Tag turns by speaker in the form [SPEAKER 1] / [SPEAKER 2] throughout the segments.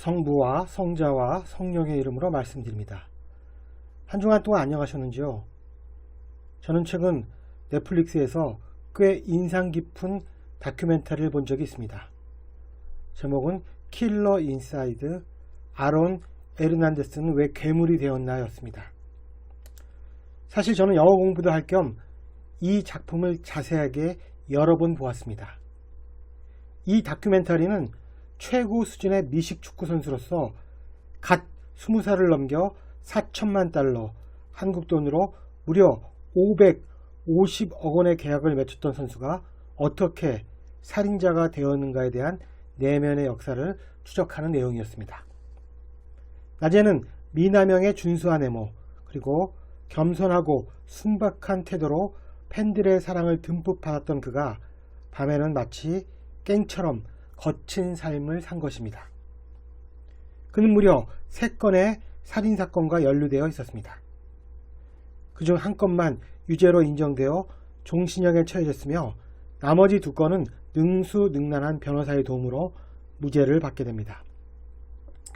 [SPEAKER 1] 성부와 성자와 성령의 이름으로 말씀드립니다. 한 주간 동안 안녕하셨는지요? 저는 최근 넷플릭스에서 꽤 인상 깊은 다큐멘터리를 본 적이 있습니다. 제목은 킬러 인사이드 아론 에르난데스는 왜 괴물이 되었나 였습니다. 사실 저는 영어 공부도 할 겸 이 작품을 자세하게 여러 번 보았습니다. 이 다큐멘터리는 최고 수준의 미식 축구 선수로서 갓 20살을 넘겨 4천만 달러, 한국 돈으로 무려 550억 원의 계약을 맺었던 선수가 어떻게 살인자가 되었는가에 대한 내면의 역사를 추적하는 내용이었습니다. 낮에는 미남형의 준수한 외모, 그리고 겸손하고 순박한 태도로 팬들의 사랑을 듬뿍 받았던 그가 밤에는 마치 깽처럼 거친 삶을 산 것입니다. 그는 무려 3건의 살인사건과 연루되어 있었습니다. 그중 한 건만 유죄로 인정되어 종신형에 처해졌으며 나머지 2건은 능수능란한 변호사의 도움으로 무죄를 받게 됩니다.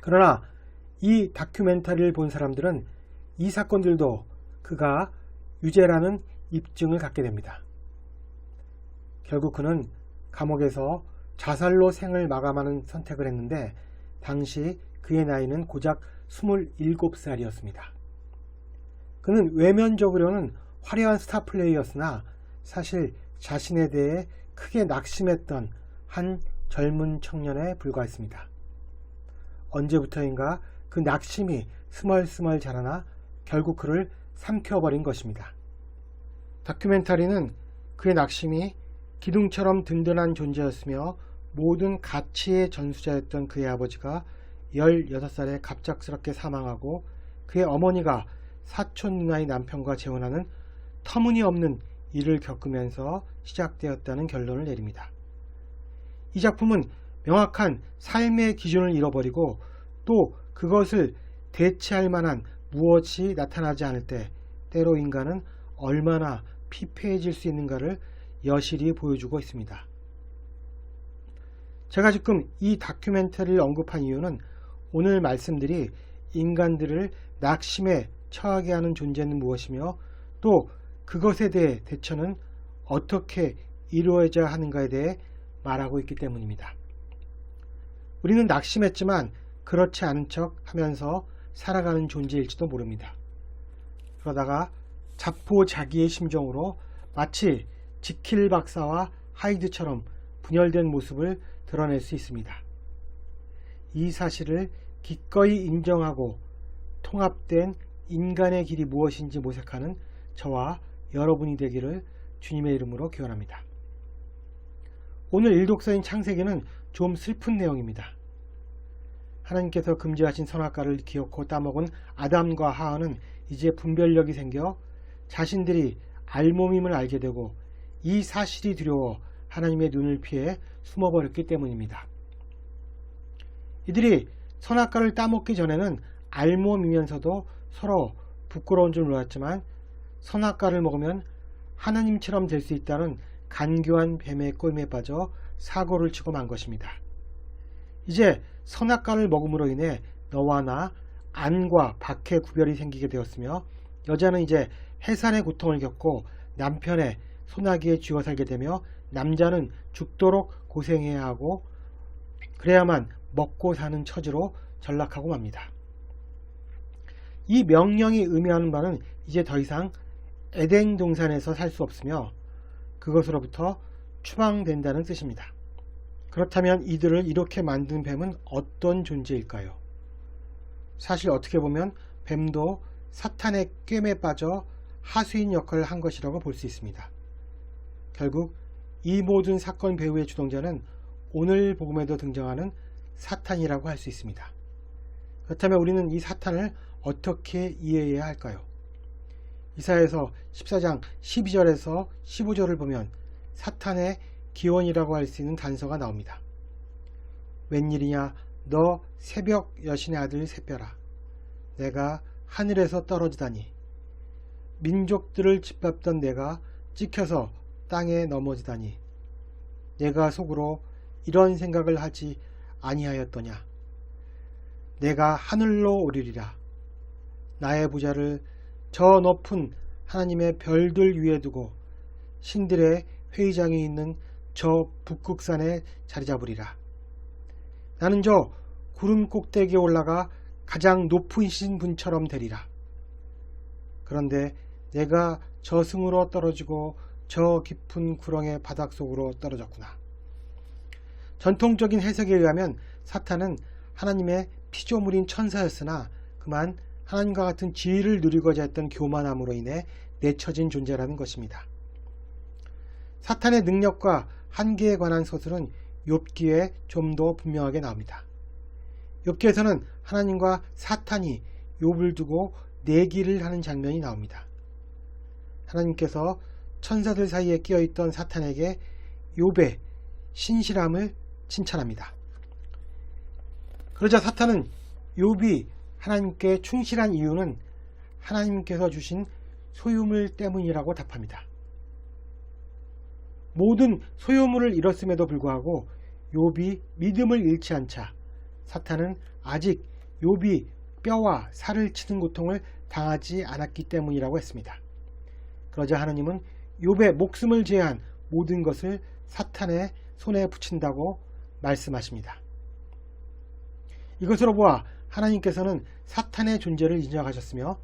[SPEAKER 1] 그러나 이 다큐멘터리를 본 사람들은 이 사건들도 그가 유죄라는 입증을 갖게 됩니다. 결국 그는 감옥에서 자살로 생을 마감하는 선택을 했는데 당시 그의 나이는 고작 27살이었습니다. 그는 외면적으로는 화려한 스타 플레이였으나 사실 자신에 대해 크게 낙심했던 한 젊은 청년에 불과했습니다. 언제부터인가 그 낙심이 스멀스멀 자라나 결국 그를 삼켜버린 것입니다. 다큐멘터리는 그의 낙심이 기둥처럼 든든한 존재였으며 모든 가치의 전수자였던 그의 아버지가 16살에 갑작스럽게 사망하고 그의 어머니가 사촌 누나의 남편과 재혼하는 터무니없는 일을 겪으면서 시작되었다는 결론을 내립니다. 이 작품은 명확한 삶의 기준을 잃어버리고 또 그것을 대체할 만한 무엇이 나타나지 않을 때 때로 인간은 얼마나 피폐해질 수 있는가를 여실히 보여주고 있습니다. 제가 지금 이 다큐멘터리를 언급한 이유는 오늘 말씀들이 인간들을 낙심에 처하게 하는 존재는 무엇이며 또 그것에 대해 대처는 어떻게 이루어져야 하는가에 대해 말하고 있기 때문입니다. 우리는 낙심했지만 그렇지 않은 척 하면서 살아가는 존재일지도 모릅니다. 그러다가 자포자기의 심정으로 마치 지킬 박사와 하이드처럼 분열된 모습을 드러낼 수 있습니다. 이 사실을 기꺼이 인정하고 통합된 인간의 길이 무엇인지 모색하는 저와 여러분이 되기를 주님의 이름으로 기원합니다. 오늘 일독서인 창세기는 좀 슬픈 내용입니다. 하나님께서 금지하신 선악과를 기어코 따먹은 아담과 하와는 이제 분별력이 생겨 자신들이 알몸임을 알게 되고 이 사실이 두려워 하나님의 눈을 피해 숨어버렸기 때문입니다. 이들이 선악과를 따먹기 전에는 알몸이면서도 서로 부끄러운 줄 몰랐지만 선악과를 먹으면 하나님처럼 될 수 있다는 간교한 뱀의 꼬임에 빠져 사고를 치고 만 것입니다. 이제 선악과를 먹음으로 인해 너와 나 안과 밖의 구별이 생기게 되었으며 여자는 이제 해산의 고통을 겪고 남편의 소나기에 쥐어 살게 되며 남자는 죽도록 고생해야 하고 그래야만 먹고 사는 처지로 전락하고 맙니다. 이 명령이 의미하는 바는 이제 더 이상 에덴 동산에서 살 수 없으며 그것으로부터 추방된다는 뜻입니다. 그렇다면 이들을 이렇게 만든 뱀은 어떤 존재일까요? 사실 어떻게 보면 뱀도 사탄의 꿰매 빠져 하수인 역할을 한 것이라고 볼 수 있습니다. 결국 이 모든 사건 배후의 주동자는 오늘 복음에도 등장하는 사탄이라고 할 수 있습니다. 그렇다면 우리는 이 사탄을 어떻게 이해해야 할까요? 이사야서 14장 12절에서 15절을 보면 사탄의 기원이라고 할 수 있는 단서가 나옵니다. 웬일이냐 너 새벽 여신의 아들 샛별아 내가 하늘에서 떨어지다니 민족들을 짓밟던 내가 찍혀서 땅에 넘어지다니 내가 속으로 이런 생각을 하지 아니하였더냐 내가 하늘로 오르리라. 나의 부자를 저 높은 하나님의 별들 위에 두고 신들의 회의장이 있는 저 북극산에 자리 잡으리라. 나는 저 구름 꼭대기에 올라가 가장 높으신 분처럼 되리라. 그런데 내가 저승으로 떨어지고 저 깊은 구렁의 바닥 속으로 떨어졌구나. 전통적인 해석에 의하면 사탄은 하나님의 피조물인 천사였으나 그만 하나님과 같은 지위를 누리고자 했던 교만함으로 인해 내쳐진 존재라는 것입니다. 사탄의 능력과 한계에 관한 서술은 욥기에 좀 더 분명하게 나옵니다. 욥기에서는 하나님과 사탄이 욥을 두고 내기를 하는 장면이 나옵니다. 하나님께서 천사들 사이에 끼어있던 사탄에게 욥의 신실함을 칭찬합니다. 그러자 사탄은 욥이 하나님께 충실한 이유는 하나님께서 주신 소유물 때문이라고 답합니다. 모든 소유물을 잃었음에도 불구하고 욥이 믿음을 잃지 않자 사탄은 아직 욥이 뼈와 살을 치는 고통을 당하지 않았기 때문이라고 했습니다. 그러자 하나님은 욥의 목숨을 제한 모든 것을 사탄의 손에 붙인다고 말씀하십니다. 이것으로 보아 하나님께서는 사탄의 존재를 인정하셨으며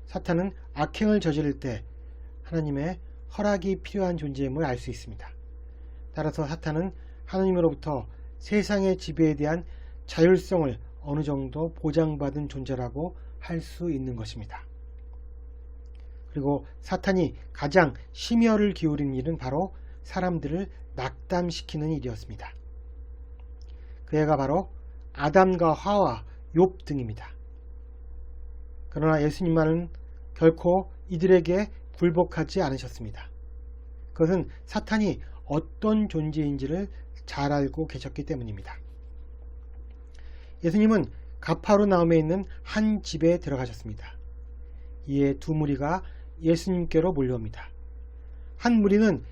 [SPEAKER 1] 사탄은 악행을 저지를 때 하나님의 허락이 필요한 존재임을 알 수 있습니다. 따라서 사탄은 하나님으로부터 세상의 지배에 대한 자율성을 어느 정도 보장받은 존재라고 할 수 있는 것입니다. 그리고 사탄이 가장 심혈을 기울인 일은 바로 사람들을 낙담시키는 일이었습니다. 그 애가 바로 아담과 하와, 욥 등입니다. 그러나 예수님만은 결코 이들에게 굴복하지 않으셨습니다. 그것은 사탄이 어떤 존재인지를 잘 알고 계셨기 때문입니다. 예수님은 가파르나움에 있는 한 집에 들어가셨습니다. 이에 두 무리가 예수님께로 몰려옵니다. 한 무리는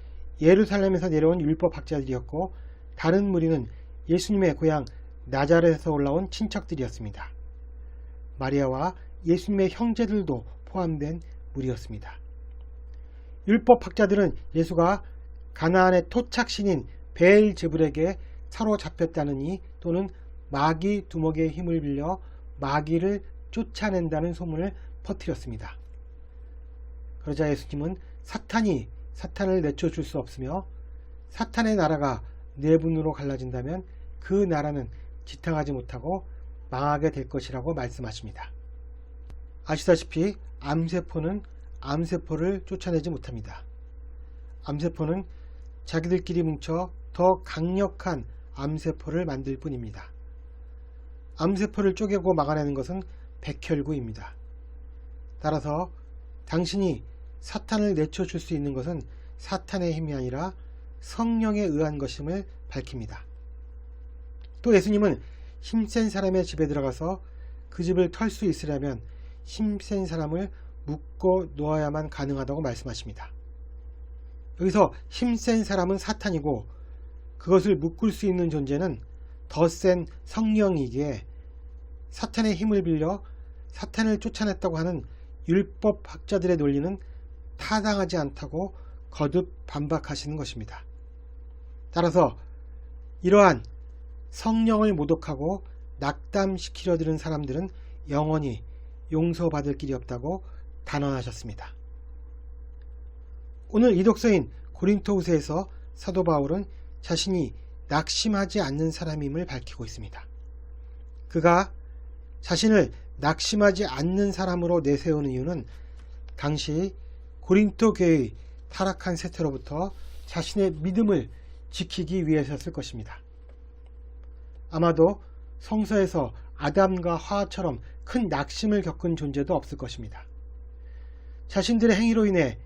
[SPEAKER 1] 예루살렘에서 내려온 율법학자들이었고 다른 무리는 예수님의 고향 나자렛에서 올라온 친척들이었습니다. 마리아와 예수님의 형제들도 포함된 무리였습니다. 율법학자들은 예수가 가나안의 토착신인 베엘제불에게 사로잡혔다느니 또는 마귀 두목의 힘을 빌려 마귀를 쫓아낸다는 소문을 퍼뜨렸습니다. 그러자 예수님은 사탄이 사탄을 내쫓을 수 없으며 사탄의 나라가 네 분으로 갈라진다면 그 나라는 지탱하지 못하고 망하게 될 것이라고 말씀하십니다. 아시다시피 암세포는 암세포를 쫓아내지 못합니다. 암세포는 자기들끼리 뭉쳐 더 강력한 암세포를 만들 뿐입니다. 암세포를 쪼개고 막아내는 것은 백혈구입니다. 따라서 당신이 사탄을 내쫓을 수 있는 것은 사탄의 힘이 아니라 성령에 의한 것임을 밝힙니다. 또 예수님은 힘센 사람의 집에 들어가서 그 집을 털 수 있으려면 힘센 사람을 묶어 놓아야만 가능하다고 말씀하십니다. 여기서 힘센 사람은 사탄이고 그것을 묶을 수 있는 존재는 더 센 성령이기에 사탄의 힘을 빌려 사탄을 쫓아냈다고 하는 율법학자들의 논리는 타당하지 않다고 거듭 반박하시는 것입니다. 따라서 이러한 성령을 모독하고 낙담시키려 드는 사람들은 영원히 용서받을 길이 없다고 단언하셨습니다. 오늘 이 독서인 고린토후서에서 사도 바울은 자신이 낙심하지 않는 사람임을 밝히고 있습니다. 그가 자신을 낙심하지 않는 사람으로 내세우는 이유는 당시 고린토 교회의 타락한 세태로부터 자신의 믿음을 지키기 위해서였을 것입니다. 아마도 성서에서 아담과 하와처럼 큰 낙심을 겪은 존재도 없을 것입니다. 자신들의 행위로 인해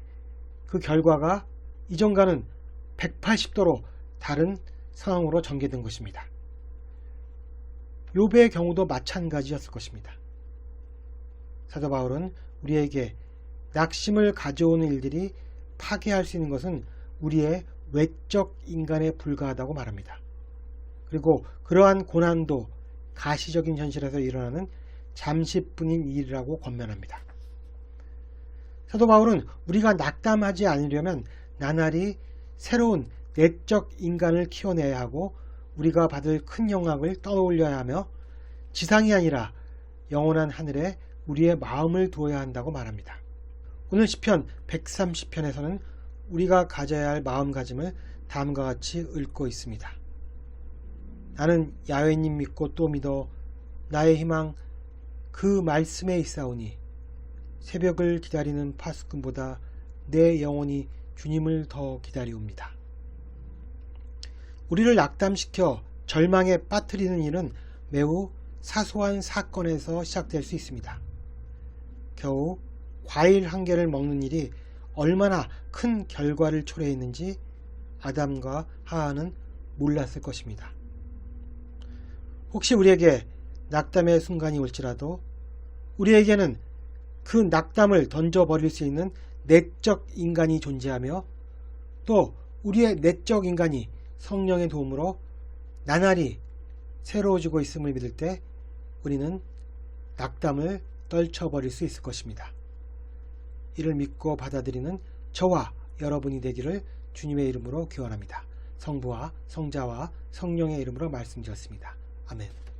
[SPEAKER 1] 그 결과가 이전과는 180도로 다른 상황으로 전개된 것입니다. 욥의 경우도 마찬가지였을 것입니다. 사도 바울은 우리에게 낙심을 가져오는 일들이 파괴할 수 있는 것은 우리의 외적 인간에 불과하다고 말합니다. 그리고 그러한 고난도 가시적인 현실에서 일어나는 잠시뿐인 일이라고 권면합니다. 사도 바울은 우리가 낙담하지 않으려면 나날이 새로운 내적 인간을 키워내야 하고 우리가 받을 큰 영광을 떠올려야 하며 지상이 아니라 영원한 하늘에 우리의 마음을 두어야 한다고 말합니다. 오늘 시편 130편에서는 우리가 가져야 할 마음가짐을 다음과 같이 읊고 있습니다. 나는 야훼님 믿고 또 믿어 나의 희망 그 말씀에 있사오니 새벽을 기다리는 파수꾼보다 내 영혼이 주님을 더 기다리옵니다. 우리를 낙담시켜 절망에 빠뜨리는 일은 매우 사소한 사건에서 시작될 수 있습니다. 겨우 과일 한 개를 먹는 일이 얼마나 큰 결과를 초래했는지 아담과 하하는 몰랐을 것입니다. 혹시 우리에게 낙담의 순간이 올지라도 우리에게는 그 낙담을 던져버릴 수 있는 내적 인간이 존재하며 또 우리의 내적 인간이 성령의 도움으로 나날이 새로워지고 있음을 믿을 때 우리는 낙담을 떨쳐버릴 수 있을 것입니다. 이를 믿고 받아들이는 저와 여러분이 되기를 주님의 이름으로 기원합니다. 성부와 성자와 성령의 이름으로 말씀드렸습니다. 아멘.